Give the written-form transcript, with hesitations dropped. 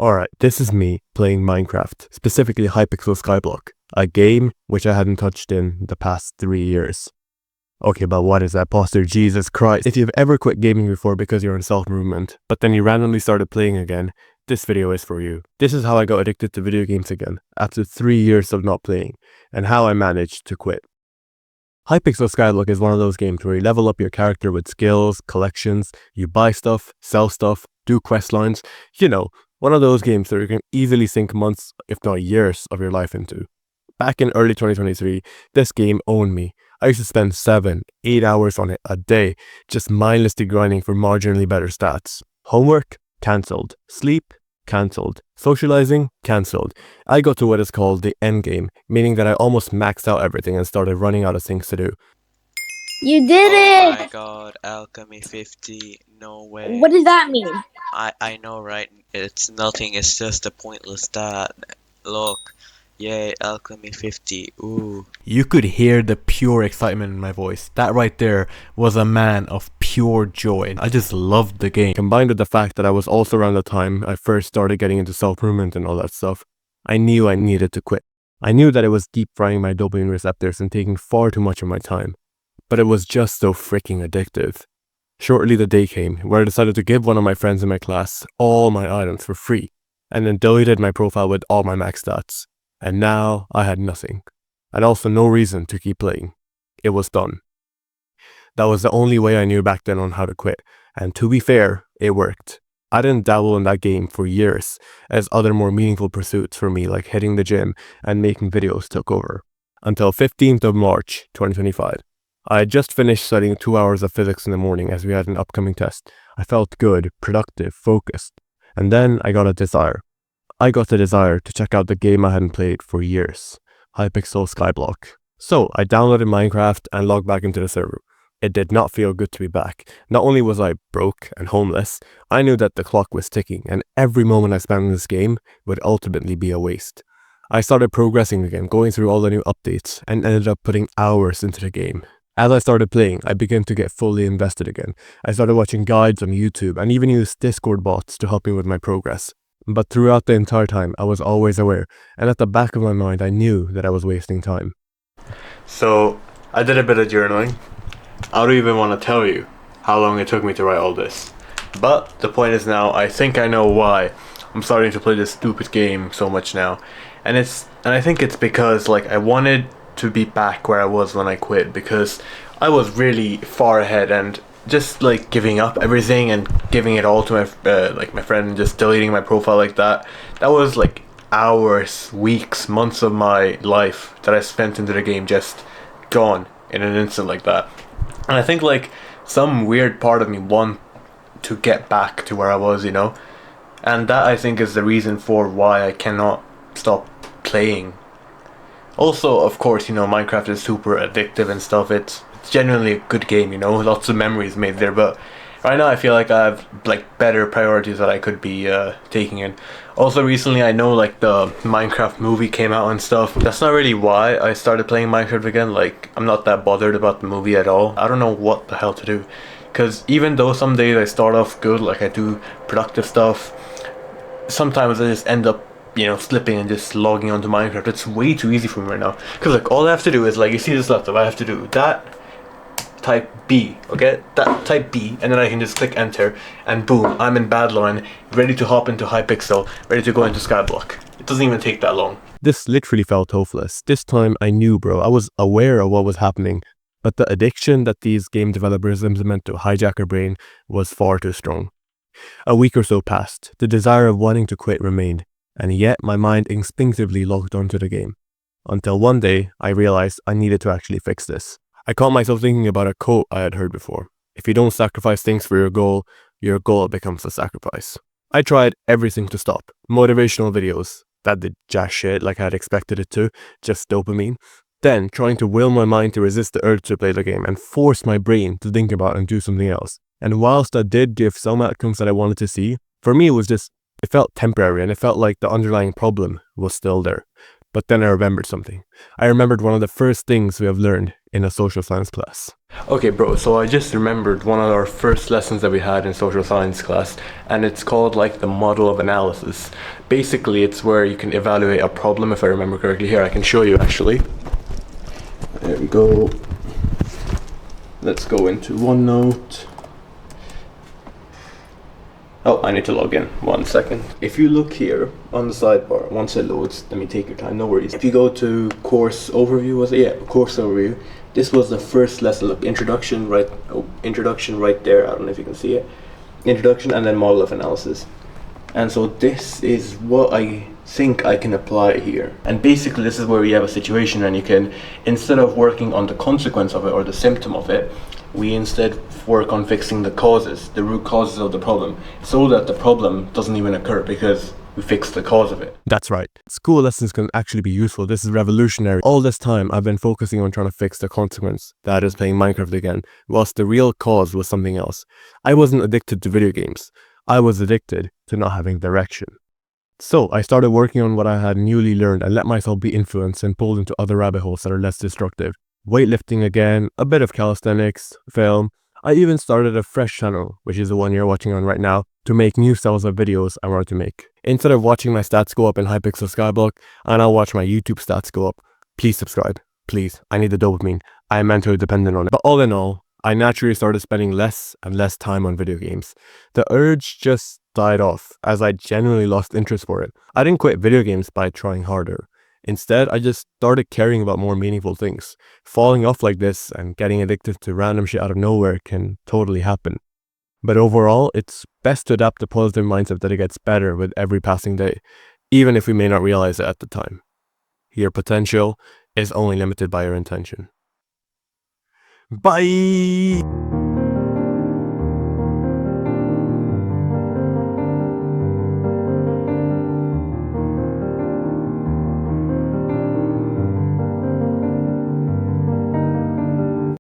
Alright, this is me playing Minecraft, specifically Hypixel Skyblock, a game which I hadn't touched in the past 3 years. Okay, but what is that posture? Jesus Christ. If you've ever quit gaming before because you're in self-improvement, but then you randomly started playing again, this video is for you. This is how I got addicted to video games again, after 3 years of not playing, and how I managed to quit. Hypixel Skyblock is one of those games where you level up your character with skills, collections, you buy stuff, sell stuff, do quest lines, one of those games that you can easily sink months, if not years, of your life into. Back in early 2023, this game owned me. I used to spend 7-8 hours on it a day, just mindlessly grinding for marginally better stats. Homework? Cancelled. Sleep? Cancelled. Socializing? Cancelled. I got to what is called the end game, meaning that I almost maxed out everything and started running out of things to do. You did it! Oh my god, Alchemy 50, no way. What does that mean? I know, right? It's nothing, it's just a pointless stat. Look, yay, Alchemy 50, ooh. You could hear the pure excitement in my voice. That right there was a man of pure joy. I just loved the game. Combined with the fact that I was also around the time I first started getting into self-improvement and all that stuff, I knew I needed to quit. I knew that it was deep frying my dopamine receptors and taking far too much of my time. But it was just so freaking addictive. Shortly the day came where I decided to give one of my friends in my class all my items for free, and then deleted my profile with all my max stats. And now I had nothing, and also no reason to keep playing. It was done. That was the only way I knew back then on how to quit, and to be fair, it worked. I didn't dabble in that game for years, as other more meaningful pursuits for me like hitting the gym and making videos took over. Until 15th of March 2025. I had just finished studying 2 hours of physics in the morning as we had an upcoming test. I felt good, productive, focused. And then I got a desire. I got the desire to check out the game I hadn't played for years, Hypixel Skyblock. So I downloaded Minecraft and logged back into the server. It did not feel good to be back. Not only was I broke and homeless, I knew that the clock was ticking and every moment I spent in this game would ultimately be a waste. I started progressing again, going through all the new updates, and ended up putting hours into the game. As I started playing, I began to get fully invested again. I started watching guides on YouTube and even used Discord bots to help me with my progress. But throughout the entire time, I was always aware, and at the back of my mind, I knew that I was wasting time. So, I did a bit of journaling. I don't even want to tell you how long it took me to write all this. But the point is now, I think I know why I'm starting to play this stupid game so much now. And I think it's because I wanted to be back where I was when I quit, because I was really far ahead and just giving up everything and giving it all to my friend and just deleting my profile like that. That was hours, weeks, months of my life that I spent into the game just gone in an instant like that. And I think some weird part of me want to get back to where I was, and that I think is the reason for why I cannot stop playing. Also, of course, Minecraft is super addictive and stuff. It's genuinely a good game, lots of memories made there, but right now I feel like I have better priorities that I could be taking in. Also recently I know the Minecraft movie came out and stuff. That's not really why I started playing Minecraft again. I'm not that bothered about the movie at all. I don't know what the hell to do, because even though some days I start off good, I do productive stuff, sometimes I just end up slipping and just logging onto Minecraft. It's way too easy for me right now, because all I have to do is you see this laptop, I have to do that, type B, okay, that type B, and then I can just click enter, and boom, I'm in Badline, ready to hop into Hypixel, ready to go into Skyblock. It doesn't even take that long. This literally felt hopeless. This time I knew, bro. I was aware of what was happening, but the addiction that these game developers implement to hijack your brain was far too strong. A week or so passed. The desire of wanting to quit remained, and yet my mind instinctively locked onto the game. Until one day, I realized I needed to actually fix this. I caught myself thinking about a quote I had heard before. If you don't sacrifice things for your goal becomes a sacrifice. I tried everything to stop. Motivational videos. That did jack shit like I had expected it to, just dopamine. Then trying to will my mind to resist the urge to play the game and force my brain to think about and do something else. And whilst that did give some outcomes that I wanted to see, for me it felt temporary, and it felt like the underlying problem was still there. But then I remembered something. I remembered one of the first things we have learned in a social science class. Okay, bro, so I just remembered one of our first lessons that we had in social science class, and it's called like the model of analysis. Basically, it's where you can evaluate a problem, if I remember correctly. Here, I can show you actually. There we go. Let's go into OneNote. Oh, I need to log in. 1 second. If you look here on the sidebar, once it loads, let me take your time, no worries. If you go to course overview, was it? Yeah, course overview. This was the first lesson. Look, introduction right there. I don't know if you can see it. Introduction and then model of analysis. And so this is what I think I can apply here. And basically this is where we have a situation and you can, instead of working on the consequence of it or the symptom of it, we instead work on fixing the causes, the root causes of the problem, so that the problem doesn't even occur because we fix the cause of it. That's right. School lessons can actually be useful. This is revolutionary. All this time I've been focusing on trying to fix the consequence, that is playing Minecraft again, whilst the real cause was something else. I wasn't addicted to video games. I was addicted to not having direction. So I started working on what I had newly learned and let myself be influenced and pulled into other rabbit holes that are less destructive. Weightlifting again, a bit of calisthenics, film. I even started a fresh channel, which is the one you're watching on right now, to make new styles of videos I wanted to make. Instead of watching my stats go up in Hypixel Skyblock, I now watch my YouTube stats go up. Please subscribe. Please. I need the dopamine. I am mentally dependent on it. But all in all, I naturally started spending less and less time on video games. The urge just died off as I genuinely lost interest for it. I didn't quit video games by trying harder. Instead, I just started caring about more meaningful things. Falling off like this and getting addicted to random shit out of nowhere can totally happen. But overall, it's best to adapt a positive mindset that it gets better with every passing day, even if we may not realize it at the time. Your potential is only limited by your intention. Bye!